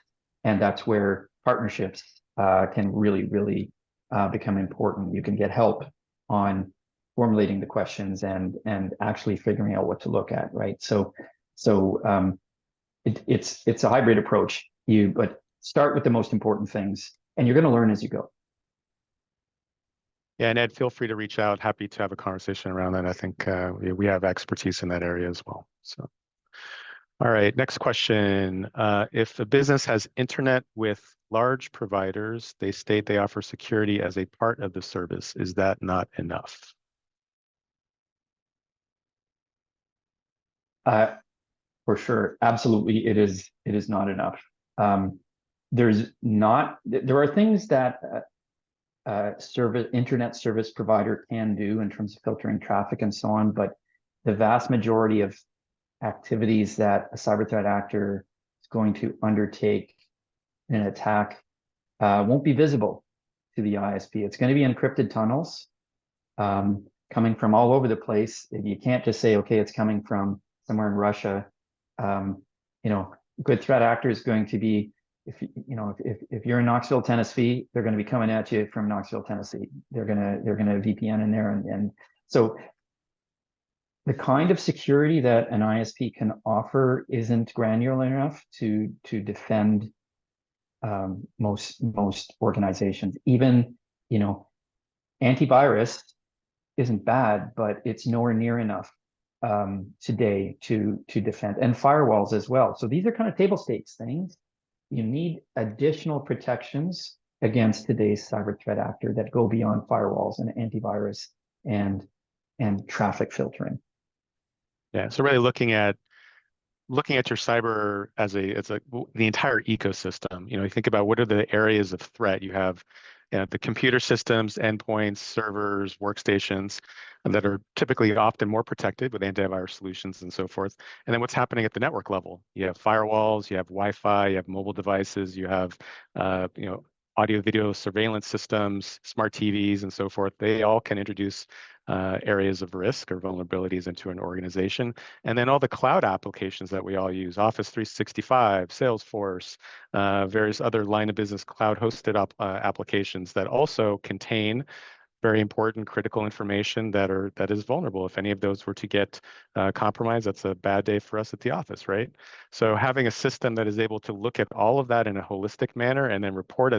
and that's where partnerships can really become important. You can get help on formulating the questions and actually figuring out what to look at, right? So it's a hybrid approach. But start with the most important things, and you're going to learn as you go. Yeah, and Ed, feel free to reach out. Happy to have a conversation around that. I think we have expertise in that area as well. So, All right, next question. If a business has internet with large providers, they state they offer security as a part of the service. Is that not enough? For sure, absolutely, it is. It is not enough. There are things that internet service provider can do in terms of filtering traffic and so on, but the vast majority of activities that a cyber threat actor is going to undertake in an attack won't be visible to the ISP. It's going to be encrypted tunnels coming from all over the place. You can't just say, okay, it's coming from somewhere in Russia. Good threat actor is going to be, if you're in Knoxville, Tennessee, they're going to be coming at you from Knoxville, Tennessee. They're gonna VPN in there, and so the kind of security that an ISP can offer isn't granular enough to defend most organizations. Even antivirus isn't bad, but it's nowhere near enough today to defend, and firewalls as well. So these are kind of table stakes things. You need additional protections against today's cyber threat actor that go beyond firewalls and antivirus and traffic filtering. Yeah, so really looking at your cyber as the entire ecosystem. You think about what are the areas of threat. You have the computer systems, endpoints, servers, workstations that are typically often more protected with antivirus solutions and so forth. And then what's happening at the network level? You have firewalls, you have Wi-Fi, you have mobile devices, you have audio video surveillance systems, smart TVs, and so forth. They all can introduce areas of risk or vulnerabilities into an organization. And then all the cloud applications that we all use, Office 365, Salesforce, various other line of business cloud hosted applications that also contain very important critical information that is vulnerable. If any of those were to get compromised, that's a bad day for us at the office, right? So having a system that is able to look at all of that in a holistic manner and then report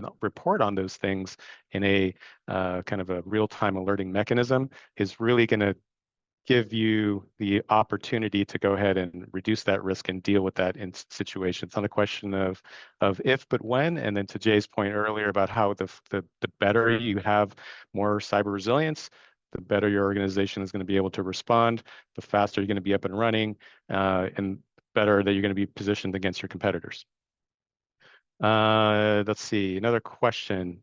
on those things in a kind of a real-time alerting mechanism is really going to give you the opportunity to go ahead and reduce that risk and deal with that in situations. It's not a question of if, but when. And then to Jay's point earlier about how the better you have more cyber resilience, the better your organization is going to be able to respond, the faster you're going to be up and running, and better that you're going to be positioned against your competitors. Let's see, another question.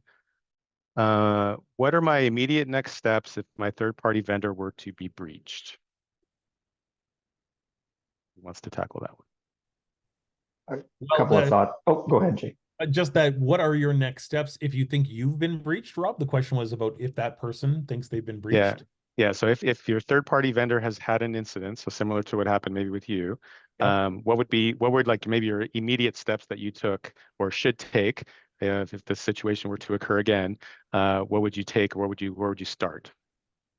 What are my immediate next steps if my third-party vendor were to be breached? Who wants to tackle that one? A couple of thoughts. Oh, go ahead, Jake. Just that, what are your next steps if you think you've been breached, Rob? The question was about if that person thinks they've been breached. Yeah. So if your third-party vendor has had an incident, so similar to what happened maybe with you, what would like maybe your immediate steps that you took or should take if the situation were to occur again? What would you take, or where would you start?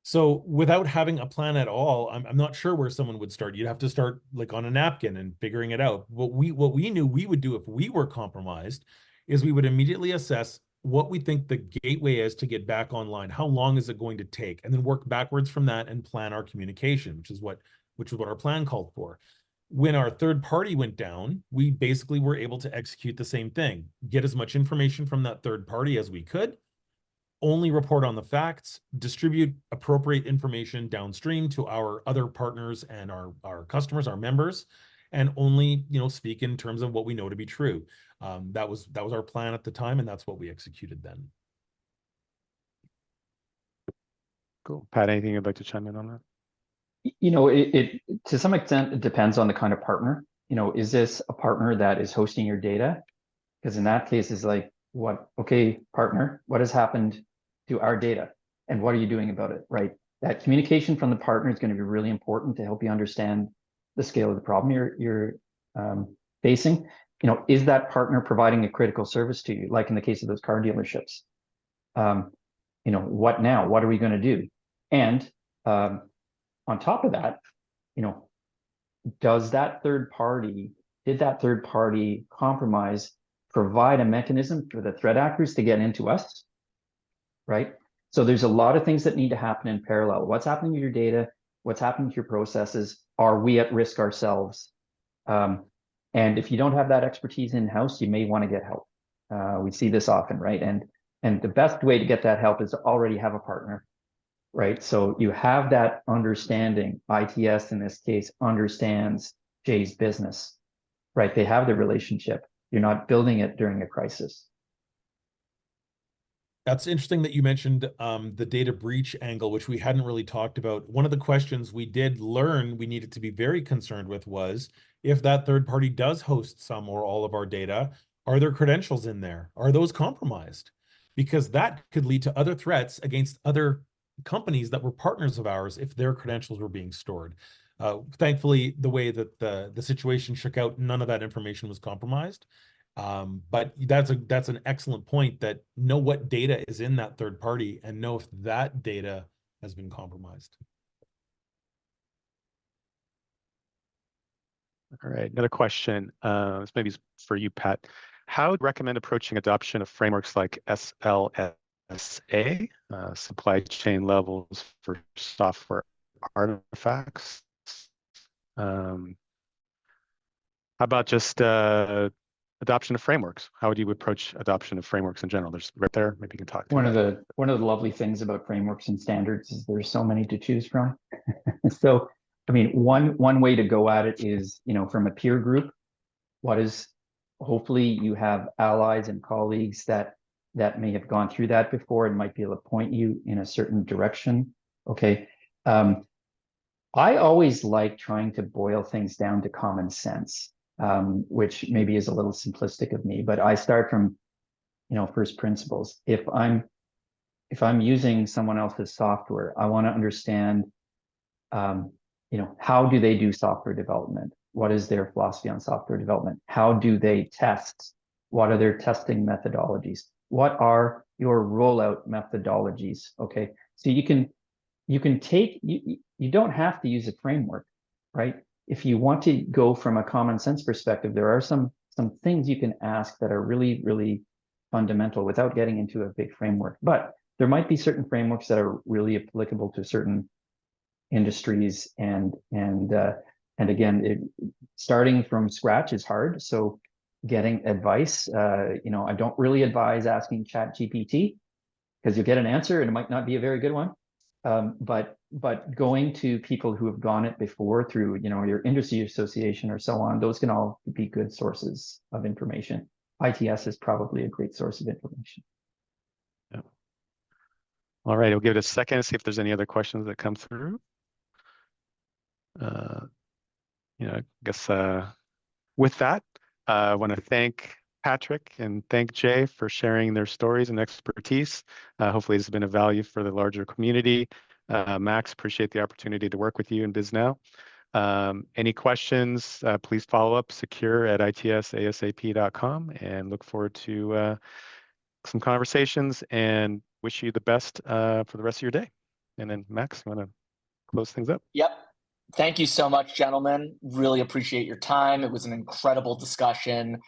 So without having a plan at all, I'm not sure where someone would start. You'd have to start like on a napkin and figuring it out. What we knew we would do if we were compromised is we would immediately assess what we think the gateway is to get back online. How long is it going to take? And then work backwards from that and plan our communication, which is what our plan called for. When our third party went down, we basically were able to execute the same thing, get as much information from that third party as we could, only report on the facts, distribute appropriate information downstream to our other partners and our customers, our members, and only speak in terms of what we know to be true. That was our plan at the time, and that's what we executed then. Cool. Pat, anything you'd like to chime in on that? It to some extent, it depends on the kind of partner. Is this a partner that is hosting your data? Because in that case, it's like, okay, partner, what has happened to our data? And what are you doing about it, right? That communication from the partner is going to be really important to help you understand the scale of the problem you're facing. Is that partner providing a critical service to you? Like in the case of those car dealerships. What now? What are we going to do? And on top of that, did that third party compromise provide a mechanism for the threat actors to get into us, right? So there's a lot of things that need to happen in parallel. What's happening to your data? What's happening to your processes? Are we at risk ourselves? And if you don't have that expertise in-house, you may want to get help. We see this often, right? And the best way to get that help is to already have a partner, right? So you have that understanding. ITS, in this case, understands Jay's business, right? They have the relationship. You're not building it during a crisis. That's interesting that you mentioned the data breach angle, which we hadn't really talked about. One of the questions we did learn we needed to be very concerned with was, if that third party does host some or all of our data, are there credentials in there? Are those compromised? Because that could lead to other threats against other companies that were partners of ours if their credentials were being stored. Thankfully, the way that the situation shook out, none of that information was compromised. But that's an excellent point, that know what data is in that third party and know if that data has been compromised. All right, another question. This maybe is for you, Pat. How would you recommend approaching adoption of frameworks like SLSA, supply chain levels for software artifacts? How about just adoption of frameworks? How would you approach adoption of frameworks in general? There's right there. Maybe you can talk to One that. of the lovely things about frameworks and standards is there's so many to choose from. So, I mean, one way to go at it is, from a peer group, hopefully you have allies and colleagues that may have gone through that before and might be able to point you in a certain direction. Okay. I always like trying to boil things down to common sense, which maybe is a little simplistic of me, but I start from, first principles. If I'm using someone else's software, I want to understand, how do they do software development? What is their philosophy on software development? How do they test? What are their testing methodologies? What are your rollout methodologies? Okay, so you don't have to use a framework, right? If you want to go from a common sense perspective, there are some things you can ask that are really, really fundamental without getting into a big framework. But there might be certain frameworks that are really applicable to certain industries, and again, starting from scratch is hard. So getting advice, I don't really advise asking ChatGPT, because you'll get an answer and it might not be a very good one. But going to people who have gone it before through, your industry association or so on, those can all be good sources of information. ITS is probably a great source of information. Yeah. All right, we'll give it a second to see if there's any other questions that come through. I guess with that, I want to thank Patrick and thank Jay for sharing their stories and expertise. Hopefully this has been of value for the larger community. Max, appreciate the opportunity to work with you in BizNow. Any questions, please follow up secure@itsasap.com, and look forward to some conversations, and wish you the best for the rest of your day. And then Max, you want to close things up? Yep. Thank you so much, gentlemen. Really appreciate your time. It was an incredible discussion.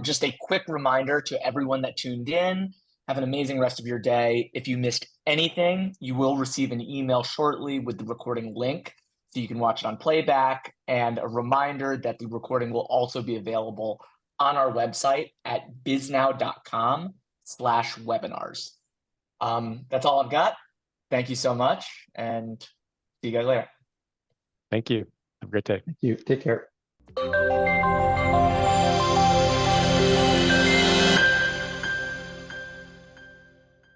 Just a quick reminder to everyone that tuned in, have an amazing rest of your day. If you missed anything, you will receive an email shortly with the recording link so you can watch it on playback, and a reminder that the recording will also be available on our website at biznow.com/webinars. That's all I've got. Thank you so much, and see you guys later. Thank you. Have a great day. Thank you. Take care.